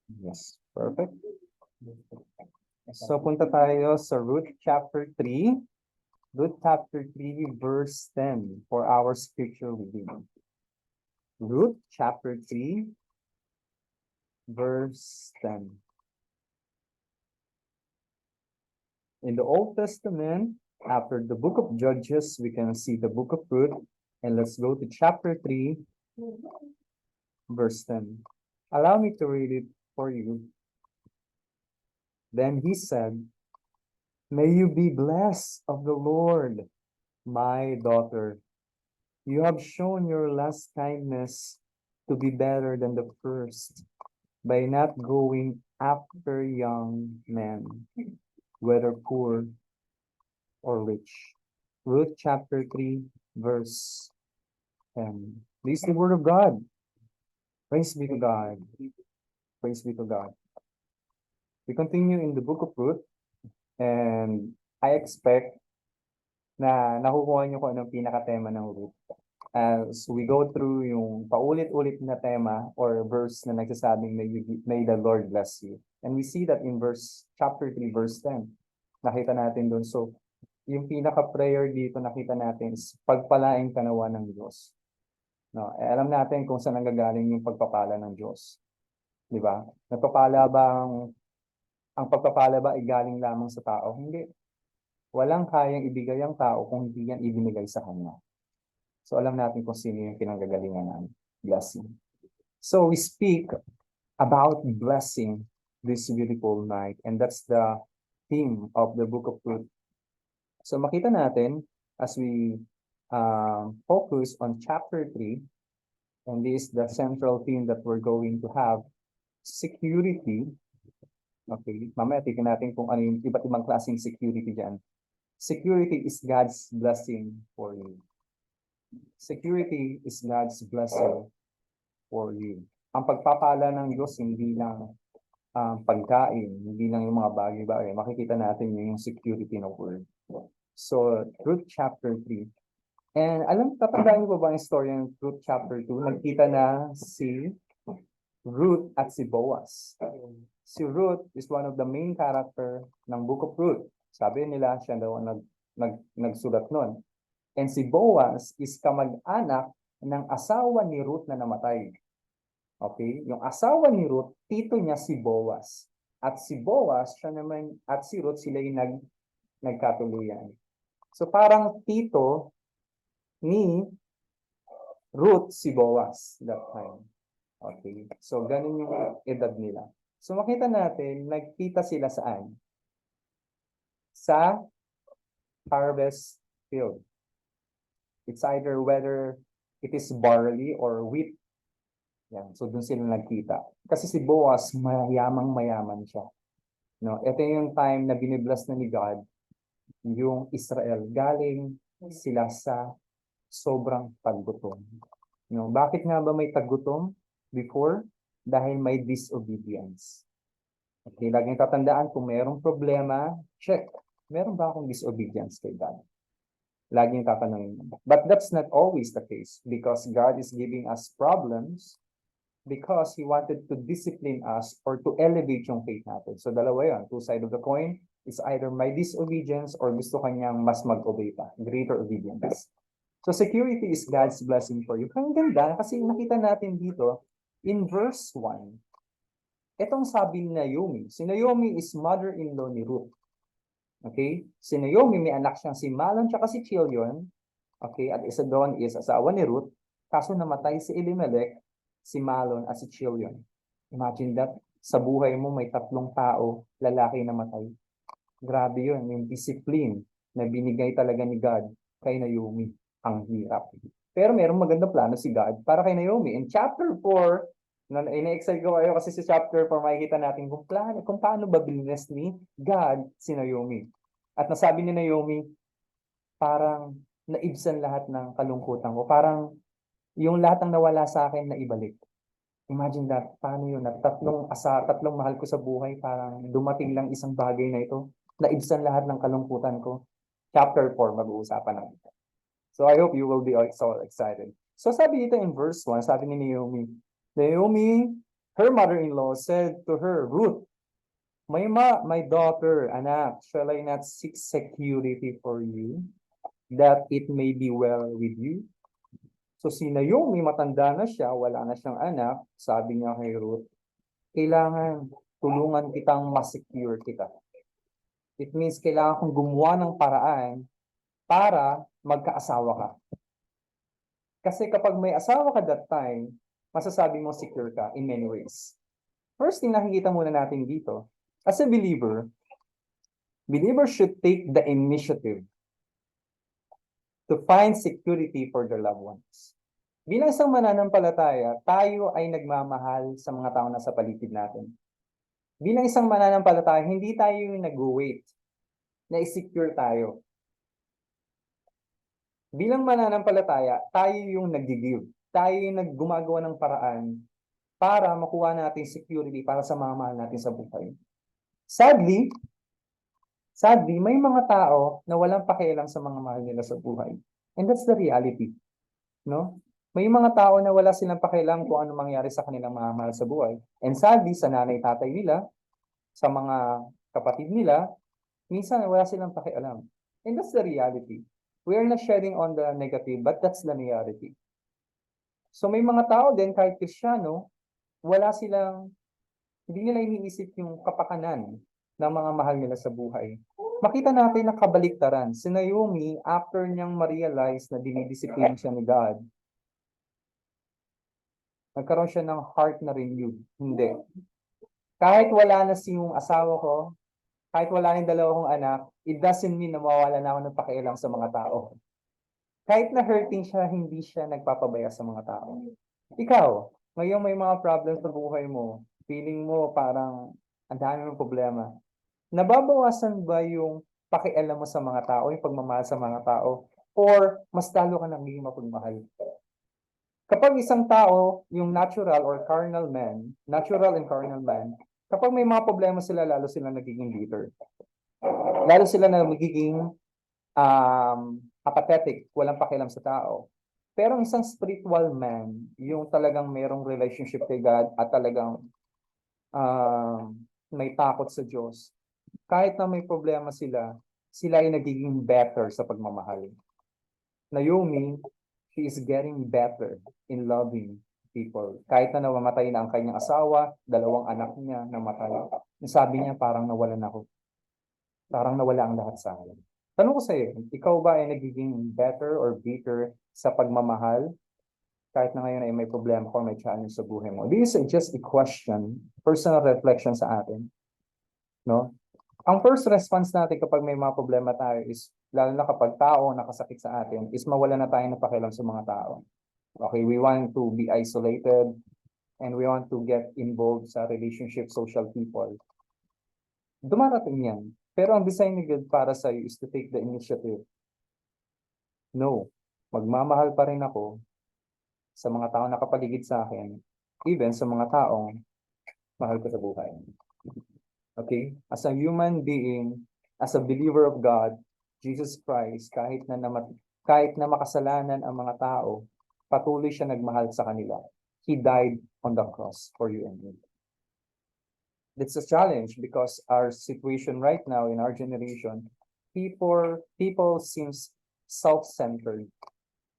Yes, perfect. So punta tayo sa Ruth chapter 3. Ruth chapter 3 verse 10 for our scripture reading. Ruth chapter 3 verse 10. In the Old Testament, after the book of Judges, we can see the book of Ruth. And let's go to chapter 3 verse 10. Allow me to read it for you. Then he said, "May you be blessed of the Lord, my daughter. You have shown your last kindness to be better than the first by not going after young men, whether poor or rich." Ruth chapter 3, verse 10. This is the word of God. Praise be to God. Praise be to God. We continue in the book of Ruth, and I expect na nakukuha niyo kung anong pinaka-tema ng Ruth. As we go through yung paulit-ulit na tema or verse na nagsasabing may the Lord bless you. And we see that in chapter 3, verse 10. Nakita natin doon. So, yung pinaka-prayer dito nakita natin is pagpalain ka nawa ng Diyos. No, alam natin kung saan nanggagaling yung pagpapala ng Diyos. Di ba? Nagpapala ba ang pagpapala ba ay galing lamang sa tao? Hindi. Walang kayang ibigay ang tao kung hindi yan ibinigay sa kanya. So alam natin kung sino yung pinanggagalingan ng blessing. So we speak about blessing this beautiful night, and that's the theme of the book of Ruth. So makita natin as we focus on chapter 3, and this is the central theme that we're going to have, security. Okay, mamaya tignan natin kung ano yung iba't ibang klaseng security dyan. Security is God's blessing for you. Security is God's blessing for you. Ang pagpapala ng Diyos, hindi lang pagkain, hindi lang yung mga bagay-bagay. Makikita natin yung security ng word. So, Ruth chapter 3. And tatandaan niyo ba ang story ng Ruth chapter 2? Nagkita na si Ruth at si Boaz. Si Ruth is one of the main character ng book of Ruth. Sabi nila, siya daw nagsulat nun. And si Boaz is kamag-anak ng asawa ni Ruth na namatay. Okay? Yung asawa ni Ruth, tito niya si Boaz. At si Boaz, siya naman, at si Ruth, sila yung nagkatuluyan. So parang tito ni Ruth si Boaz that time. Okay? So ganun yung edad nila. So makita natin, nagkita sila saan? Sa harvest field. It's either whether it is barley or wheat. Yan. So doon sila nagkita. Kasi si Boaz, mayamang-mayaman siya. No, ito yung time na binibless na ni God yung Israel. Galing sila sa sobrang paggutom. No, bakit nga ba may paggutom before? Dahil may disobedience. Okay, laging tatandaan kung mayroong problema, check. Meron ba akong disobedience kay God? Laging tatanungin. But that's not always the case because God is giving us problems because He wanted to discipline us or to elevate yung faith natin. So dalawa yun. Two sides of the coin is either my disobedience or gusto kanyang mas mag-obey pa. Greater obedience. So security is God's blessing for you. Ang ganda kasi nakita natin dito in verse 1. Itong sabi ni Naomi. Si Naomi is mother-in-law ni Ruth. Okay? Si Naomi, may anak siyang si Mahlon tsaka si Chilion. Okay? At isa doon is asawa ni Ruth. Kaso namatay si Elimelech, si Mahlon at si Chilion. Imagine that. Sa buhay mo, may 3 tao, lalaki na matay. Grabe yun. Yung discipline na binigay talaga ni God kay Naomi. Ang hirap. Pero mayroong magandang plano si God para kay Naomi. In chapter 4, ina-excite ko kayo kasi sa chapter 4 makikita natin kung paano ba binines ni God si Naomi. At nasabi ni Naomi, parang naibsan lahat ng kalungkutan ko. Parang yung lahat ng nawala sa akin na ibalik. Imagine that, paano yun? At tatlong mahal ko sa buhay, parang dumating lang isang bagay na ito. Naibsan lahat ng kalungkutan ko. Chapter 4, mag-uusapan natin. So I hope you will be so excited. So sabi dito in verse 1, sabi ni Naomi, Naomi, Her mother-in-law said to her, Ruth, my daughter, anak, shall I not seek security for you, that it may be well with you? So si Naomi, matanda na siya, wala na siyang anak, sabi niya kay Ruth, kailangan tulungan kitang ma-secure kita. It means kailangan kong gumawa ng paraan para magkaasawa ka. Kasi kapag may asawa ka that time, masasabi mo secure ka in many ways. First thing nakikita muna natin dito, as a believer, believers should take the initiative to find security for their loved ones. Bilang isang mananampalataya, tayo ay nagmamahal sa mga tao na sa paligid natin. Bilang isang mananampalataya, hindi tayo yung nag-wait na i-secure tayo. Bilang mananampalataya, tayo yung nag-give. Tayo yung naggumagawa ng paraan para makuha natin security para sa mga mahal natin sa buhay. Sadly, may mga tao na walang pakialam sa mga mahal nila sa buhay. And that's the reality. No? May mga tao na wala silang pakialam kung ano mangyari sa kanilang mga mahal sa buhay. And sadly, sa nanay, tatay nila, sa mga kapatid nila, minsan wala silang pakialam. And that's the reality. We are not sharing on the negative, but that's the reality. So may mga tao din, kahit Kristiyano, hindi nila iniisip yung kapakanan ng mga mahal nila sa buhay. Makita natin na kabaliktaran. Si Naomi, after niyang ma-realize na dinidisiplina siya ni God, nagkaroon siya ng heart na renewed. Hindi. Kahit wala na yung asawa ko, kahit wala na yung dalawa kong anak, it doesn't mean na mawawala na ako ng pakialam sa mga tao. Kahit na hurting siya, hindi siya nagpapabaya sa mga tao. Ikaw, ngayon may mga problems sa buhay mo, feeling mo parang ang dami mong problema. Nababawasan ba yung pakialam mo sa mga tao, yung pagmamahal sa mga tao, or mas lalo ka nagiging mapagmahal? Kapag isang tao, yung natural and carnal man, kapag may mga problema sila, lalo sila nagiging bitter. Lalo sila nagiging apathetic, walang pakialam sa tao. Pero ang isang spiritual man, yung talagang mayroong relationship kay God at talagang may takot sa Diyos, kahit na may problema sila ay nagiging better sa pagmamahal. Naomi, she is getting better in loving people. Kahit na namamatay na ang kanyang asawa, 2 anak niya namatay. Sabi niya, parang nawalan ako. Parang nawala ang lahat sa akin. Tanong ko sa iyo, ikaw ba ay nagiging better or bitter sa pagmamahal? Kahit na ngayon ay may problema ko, may challenge sa buhay mo. This is just a question, personal reflection sa atin. No? Ang first response natin kapag may mga problema tayo is, lalo na kapag tao nakasakit sa atin, is mawala na tayo ng pakialam sa mga tao. Okay, we want to be isolated and we want to get involved sa relationship, social people. Dumarating yan. Pero ang design ni God para sa iyo is to take the initiative. No, magmamahal pa rin ako sa mga taong nakapaligid sa akin, even sa mga taong mahal ko sa buhay. Okay? As a human being, as a believer of God, Jesus Christ, kahit na makasalanan ang mga tao, patuloy siya nagmahal sa kanila. He died on the cross for you and me. It's a challenge because our situation right now in our generation, people seems self-centered.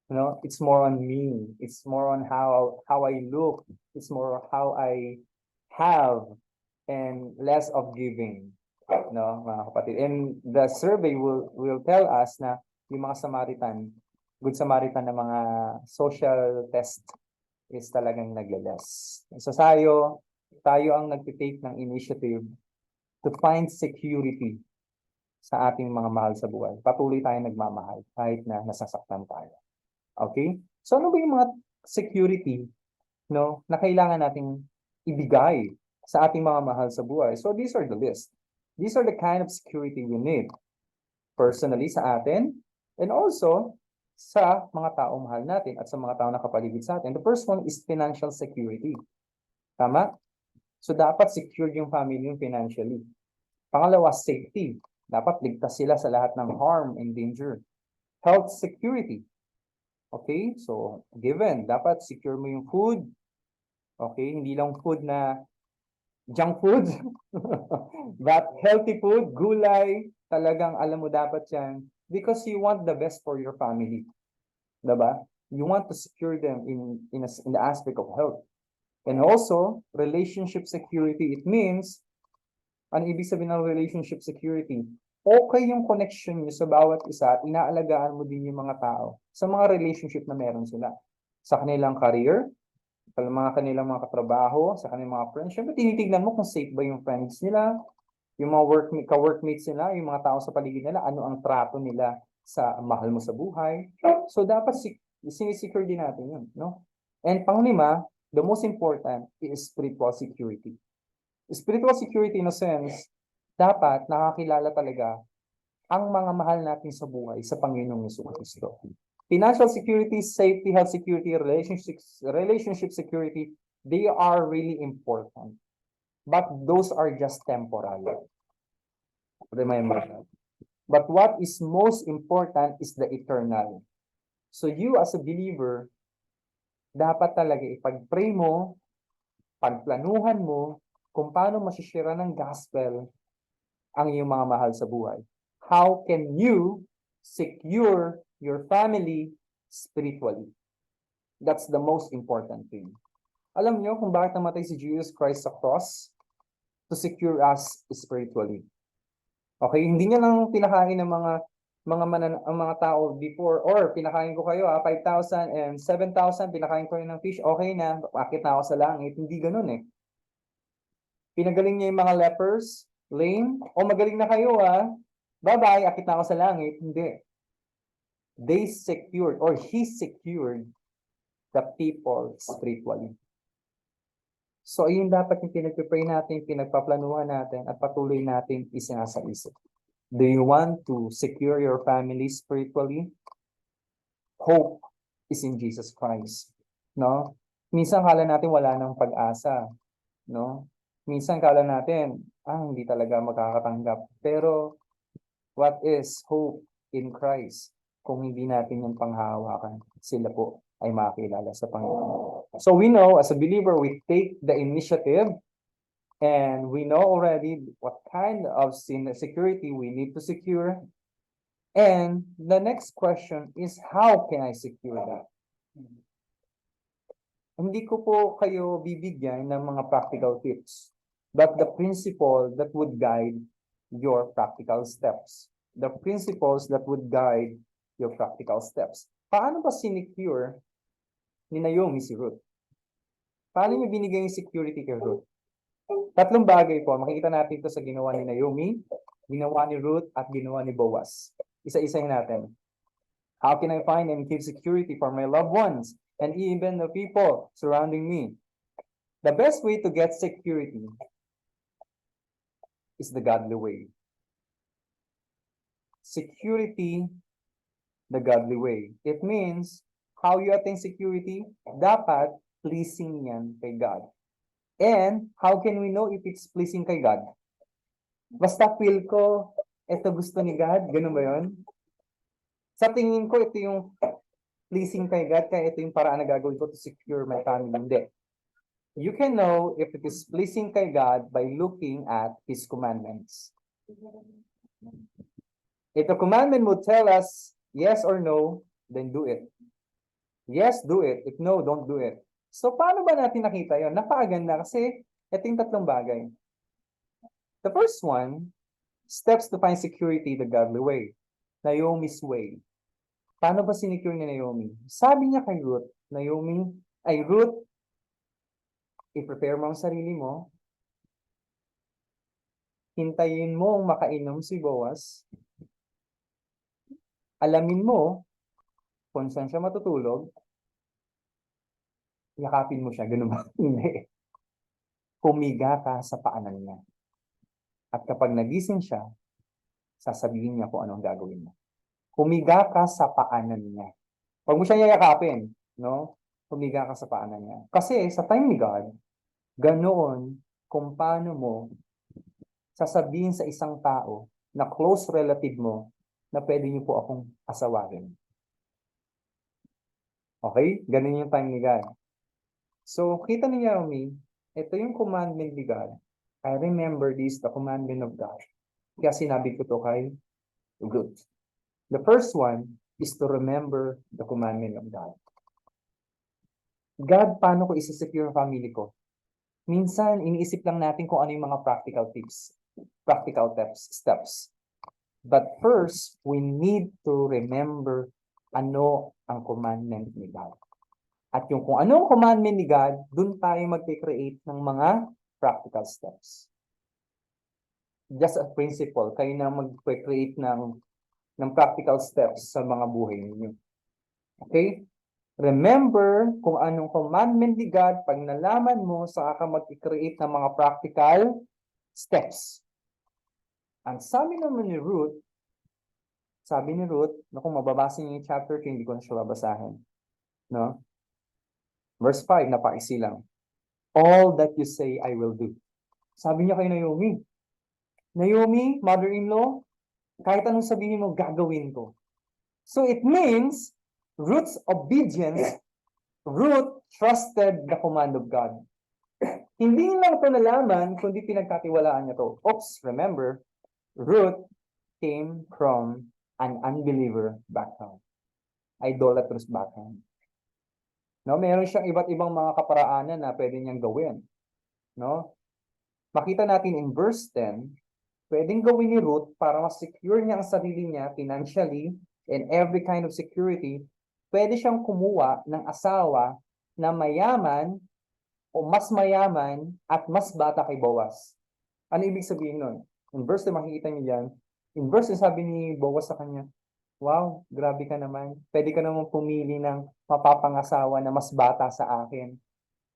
You know, it's more on me. It's more on how I look. It's more how I have and less of giving. No, mga kapatid. And the survey will tell us na yung mga good Samaritan na mga social test is talagang nagle-less. So tayo ang nagtitake ng initiative to find security sa ating mga mahal sa buhay. Patuloy tayo nagmamahal kahit na nasasaktan tayo. Okay? So ano ba yung mga security, no, na kailangan nating ibigay sa ating mga mahal sa buhay? So these are the list. These are the kind of security we need personally sa atin and also sa mga taong mahal natin at sa mga taong nakapaligid sa atin. The first one is financial security. Tama? So dapat secure yung family yung financially. Pangalawa, safety. Dapat ligtas sila sa lahat ng harm and danger. Health security. Okay? So given, dapat secure mo yung food, Okay? Hindi lang food na junk food, but healthy food, gulay, talagang alam mo dapat yan because you want the best for your family. Diba? You want to secure them in the aspect of health. And also, relationship security, it means, ano ibig sabihin ng relationship security? Okay yung connection niyo sa bawat isa at inaalagaan mo din yung mga tao sa mga relationship na meron sila. Sa kanilang career, sa mga kanilang mga katrabaho, sa kanilang mga friends. Siyempre, tinitignan mo kung safe ba yung friends nila, yung mga ka-workmates nila, yung mga tao sa paligid nila, ano ang trato nila sa mahal mo sa buhay. So, dapat sinisecure din natin yun, no? And panglima, the most important is spiritual security. Spiritual security in a sense, dapat nakakilala talaga ang mga mahal natin sa buhay sa Panginoong Jesucristo. Financial security, safety, health security, relationship security, they are really important. But those are just temporary. Remember that. But what is most important is the eternal. So you as a believer, dapat talaga ipag-pray mo, pagplanuhan mo, kung paano masishira ng gospel ang iyong mga mahal sa buhay. How can you secure your family spiritually? That's the most important thing. Alam niyo kung bakit namatay si Jesus Christ sa cross? To secure us spiritually. Okay, hindi niya lang pinakain ng ang mga tao before or pinakain ko kayo 5,000 and 7,000 pinakain ko rin ng fish, okay na, akit na ako sa langit. Hindi ganoon eh. Pinagaling niya yung mga lepers, lame, o magaling na kayo bye-bye, akit na ako sa langit. Hindi. They secured or he secured the people spiritually. So, ayun dapat yung pinagpipray natin, pinagpaplanuhan natin, at patuloy natin isinasaisip. Do you want to secure your family spiritually? Hope is in Jesus Christ. No? Minsan kala natin wala nang pag-asa. No? Minsan kala natin, hindi talaga makakatanggap. Pero, what is hope in Christ? Kung hindi natin yung panghahawakan, sila po ay makakilala sa Panginoon. So we know, as a believer, we take the initiative and we know already what kind of security we need to secure. And the next question is, how can I secure that? Hindi ko po kayo bibigyan ng mga practical tips, but the principle that would guide your practical steps. The principles that would guide your practical steps. Paano ba sinecure ni Naomi si Ruth? Paano niya binigay yung security kay Ruth? Tatlong bagay po. Makikita natin ito sa ginawa ni Naomi, ginawa ni Ruth, at ginawa ni Boaz. Isa-isahin natin. How can I find and give security for my loved ones and even the people surrounding me? The best way to get security is the godly way. Security, the godly way. It means, how you attain security, dapat pleasing yan kay God. And how can we know if it's pleasing kay God? Basta feel ko, ito gusto ni God, ganun ba yun? Sa tingin ko, ito yung pleasing kay God, kaya ito yung paraan na gagawin ko to secure my family. Hindi. You can know if it is pleasing kay God by looking at His commandments. If the commandment would tell us yes or no, then do it. Yes, do it. If no, don't do it. So, paano ba natin nakita yon? Napakaganda kasi ito yung tatlong bagay. The first one, steps to find security the godly way. Naomi's way. Paano ba sinecure ni Naomi? Sabi niya kay Ruth, Ruth, i-prepare mo ang sarili mo, hintayin mo makainom si Boaz, alamin mo kung saan siya matutulog, yakapin mo siya, ganun ba? Hindi. Humiga ka sa paanan niya. At kapag nagising siya, sasabihin niya kung anong gagawin mo. Humiga ka sa paanan niya. Huwag mo siya yakapin, no? Humiga ka sa paanan niya. Kasi sa time ni God, ganoon kung paano mo sasabihin sa isang tao na close relative mo na pwede niyo po akong asawahin. Okay? Ganun yung time ni God. So, kita ni Naomi, ito yung commandment ni God. I remember this, the commandment of God. Kaya sinabi ko to kay Ruth. The first one is to remember the commandment of God. God, paano ko isa-secure ang family ko? Minsan, iniisip lang natin kung ano yung mga practical tips, practical steps. But first, we need to remember ano ang commandment ni God. At yung kung ano ang commandment ni God, dun tayo mag-create ng mga practical steps. Just a principle, kayo na mag-create ng practical steps sa mga buhay ninyo. Okay? Remember kung anong commandment ni God, pag nalaman mo, saka ka mag-create ng mga practical steps. Ang sabi naman ni Ruth, na kung mababasa niyo yung chapter 2, hindi ko na siya babasahin. No? Verse 5, napaisi lang. All that you say, I will do. Sabi niya kay Naomi, Naomi, mother-in-law, kahit anong sabihin mo, gagawin ko. So it means, Ruth's obedience, Ruth trusted the command of God. Hindi lang ito nalaman, kundi pinagkatiwalaan niya to. Oops, remember, Ruth came from an unbeliever background. Idolatrous background. No, meron siyang iba't ibang mga kaparaanan na pwede niyang gawin. No? Makita natin in verse 10, pwedeng gawin ni Ruth para mas-secure niya ang sarili niya financially and every kind of security. Pwede siyang kumuha ng asawa na mayaman o mas mayaman at mas bata kay Boaz. Ano ibig sabihin nun? In verse 10, makikita niyo yan. In verse 10, sabi ni Boaz sa kanya, wow, grabe ka naman. Pwede ka naman pumili ng mapapangasawa na mas bata sa akin.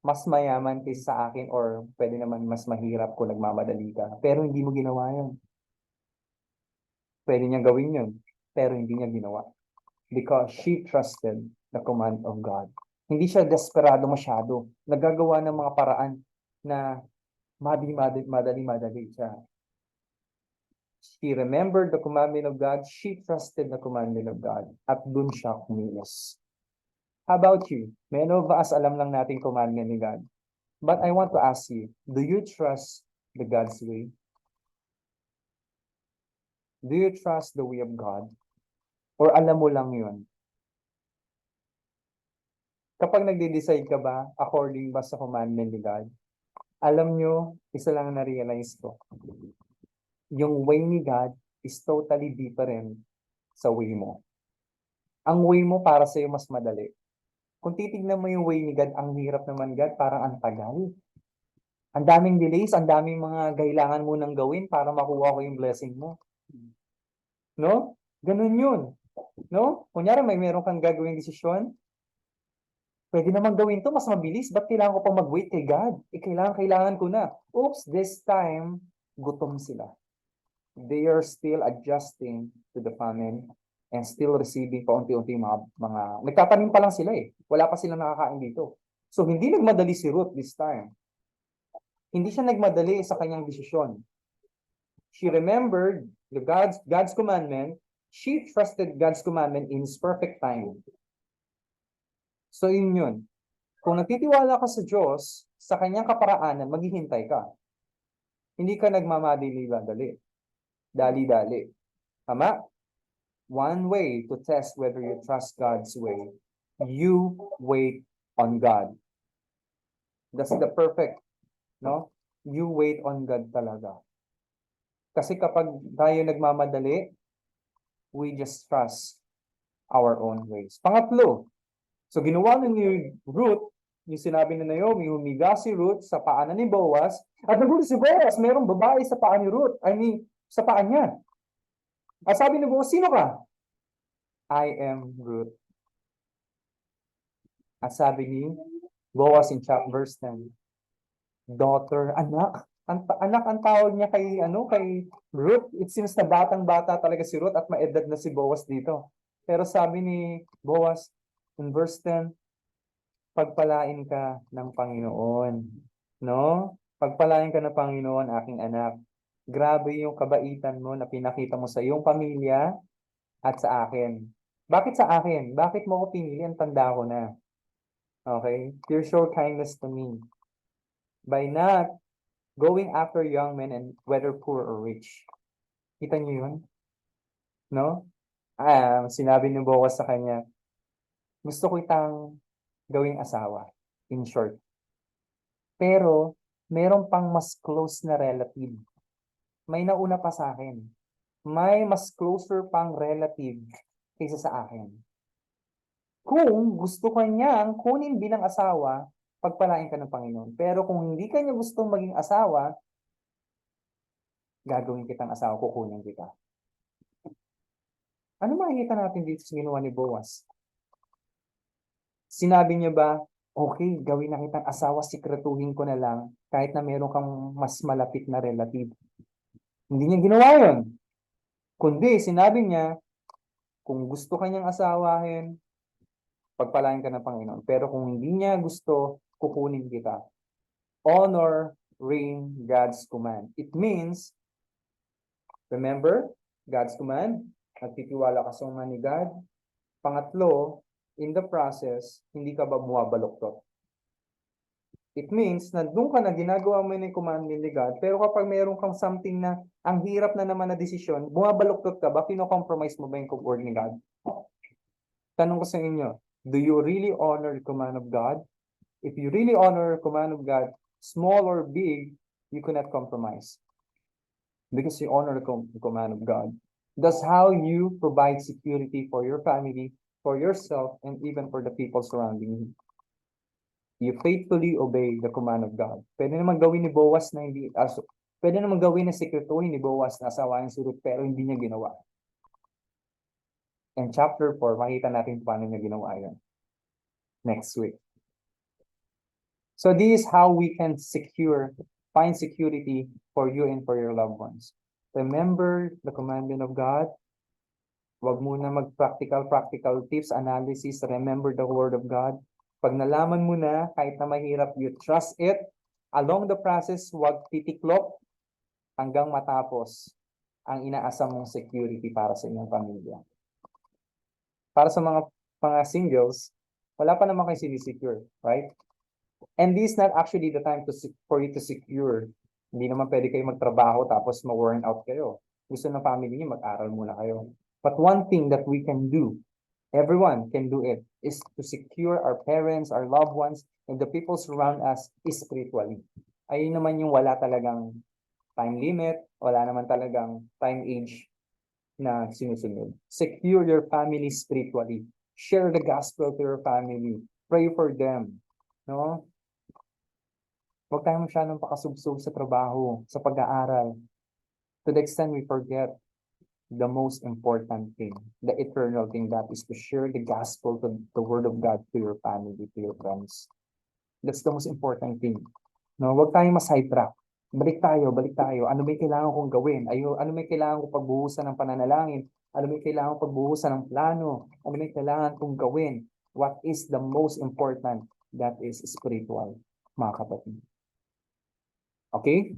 Mas mayaman kaysa sa akin or pwede naman mas mahirap kung nagmamadali ka. Pero hindi mo ginawa yun. Pwede niya gawin yun. Pero hindi niya ginawa. Because she trusted the command of God. Hindi siya desperado masyado. Nagagawa ng mga paraan na madali siya. She remembered the commandment of God. She trusted the commandment of God. At dun siya kumilos. How about you? Many of us alam lang natin commandment ni God. But I want to ask you, do you trust the God's way? Do you trust the way of God? Or alam mo lang yun? Kapag nagde-decide ka ba, according ba sa commandment ni God, alam nyo, isa lang na-realize ko. Yung way ni God is totally different sa way mo. Ang way mo para sa'yo mas madali. Kung titignan mo yung way ni God, ang hirap naman God, parang ang tagal. Ang daming delays, ang daming mga kailangan mo nang gawin para makuha ko yung blessing mo. No? Ganun yun. No? Kunyari may meron kang gagawing desisyon, pwede naman gawin to mas mabilis. Ba't kailangan ko pang mag-wait kay God? Kailangan ko na. Oops, this time, gutom sila. They are still adjusting to the famine and still receiving paunti-unti mga nagtatanim pa lang sila eh. Wala pa silang nakakain dito. So, hindi nagmadali si Ruth this time. Hindi siya nagmadali sa kanyang desisyon. She remembered God's commandment. She trusted God's commandment in His perfect time. So, yun. Kung nagtitiwala ka sa Diyos, sa kanyang kaparaanan, maghihintay ka. Hindi ka nagmamadali-dali. Dali-dali. Tama? One way to test whether you trust God's way, you wait on God. That's the perfect, no? You wait on God talaga. Kasi kapag tayo nagmamadali, we just trust our own ways. Pangatlo, so ginawa ni Ruth, yung sinabi ni Naomi, humiga si Ruth sa paanan ni Boaz, at nagulat si Boaz, mayroong babae sa paa ni Ruth, sa paa niya. At sabi ni Boaz, sino ka? I am Ruth. At sabi ni Boaz in verse 10, daughter, anak. Anak ang tawag niya kay Ruth. It seems na batang-bata talaga si Ruth at maedad na si Boaz dito. Pero sabi ni Boaz in verse 10, pagpalain ka ng Panginoon. No? Pagpalain ka ng Panginoon, aking anak. Grabe yung kabaitan mo na pinakita mo sa iyong pamilya at sa akin. Bakit sa akin? Bakit mo ko pinili? Ang tanda ko na. Okay? You show kindness to me by not going after young men and whether poor or rich. Kita niyo yun? No? Sinabi ni Boaz sa kanya, gusto ko itang gawing asawa, in short. Pero, meron pang mas close na relative. May nauna pa sa akin. May mas closer pang relative kaysa sa akin. Kung gusto ka niyang kunin bilang asawa, pagpalain ka ng Panginoon. Pero kung hindi ka niya gustong maging asawa, gagawin kitang asawa, kukunin kita. Ano makikita natin dito sa ginawa ni Boaz? Sinabi niya ba, okay, gawin na kitang asawa, sikretuhin ko na lang, kahit na meron kang mas malapit na relative. Hindi niya ginawa yun. Kundi, sinabi niya, kung gusto kanyang asawahin, pagpalain ka ng Panginoon. Pero kung hindi niya gusto, kukunin kita. Honor, ring God's command. It means, remember, God's command, nagtitiwala ka sa mga ni God. Pangatlo, in the process, hindi ka ba bumabaluktot? It means na doon ka na ginagawa mo yung command ni God, pero kapag mayroon kang something na ang hirap na naman na desisyon, bumabaluktot ka ba? Pino-compromise mo ba yung word ni God? Tanong ko sa inyo, do you really honor the command of God? If you really honor the command of God, small or big, you cannot compromise. Because you honor the command of God. That's how you provide security for your family, for yourself, and even for the people surrounding you. You faithfully obey the command of God. Pwede naman gawin ni Boaz na hindi, pwede naman gawin na sekretuhin ni Boaz na asawain si Ruth, pero hindi niya ginawa. And chapter 4, makita natin paano niya ginawa yan. Next week. So this is how we can find security for you and for your loved ones. Remember the commandment of God. Huwag muna mag-practical tips, analysis. Remember the word of God. Pag nalaman mo na, kahit na mahirap, you trust it. Along the process, huwag titiklop hanggang matapos ang inaasam mong security para sa inyong pamilya. Para sa mga singles, wala pa naman kayo sinisecure, right? And this is not actually the time for you to secure. Hindi naman pwede kayo magtrabaho tapos ma-worn out kayo. Gusto ng family niyo, mag-aral muna kayo. But one thing that we can do, everyone can do it, is to secure our parents, our loved ones, and the people surround us spiritually. Ayun naman yung wala talagang time limit, wala naman talagang time age na sinusunod. Secure your family spiritually. Share the gospel to your family. Pray for them. No? Huwag tayo masyadong pakasubsob sa trabaho, sa pag-aaral. To the extent we forget the most important thing, the eternal thing, that is to share the gospel, to the word of God to your family, to your friends. That's the most important thing. No, huwag tayong mas-sidetrack. Balik tayo. Ano may kailangan kong gawin? Ano may kailangan kong pagbuhusan ng pananalangin? Ano may kailangan kong pagbuhusan ng plano? Ano may kailangan kong gawin? What is the most important? That is spiritual, mga kapatid. Okay?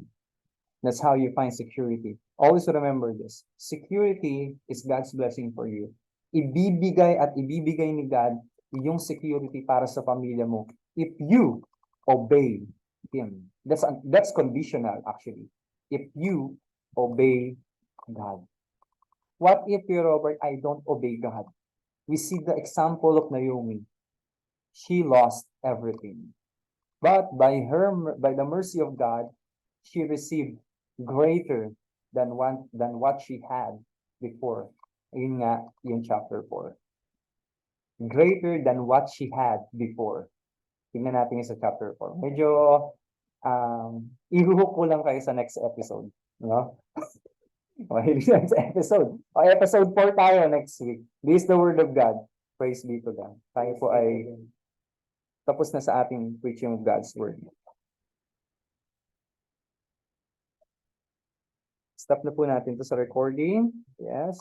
That's how you find security. Always remember this. Security is God's blessing for you. Ibibigay ni God yung security para sa pamilya mo if you obey Him. That's conditional actually. If you obey God. What if, Robert, I don't obey God? We see the example of Naomi. She lost everything. But by the mercy of God, she received greater than what she had before. Yun nga, yung chapter 4. Greater than what she had before. Tingnan natin yung sa chapter 4. Medyo, ihuhook ko lang kayo sa next episode. No? Mahilig sa next episode. Episode 4 tayo next week. This is the word of God. Praise be to God. Tayo po ay tapos na sa ating preaching of God's word. Stop na po natin to sa recording. Yes.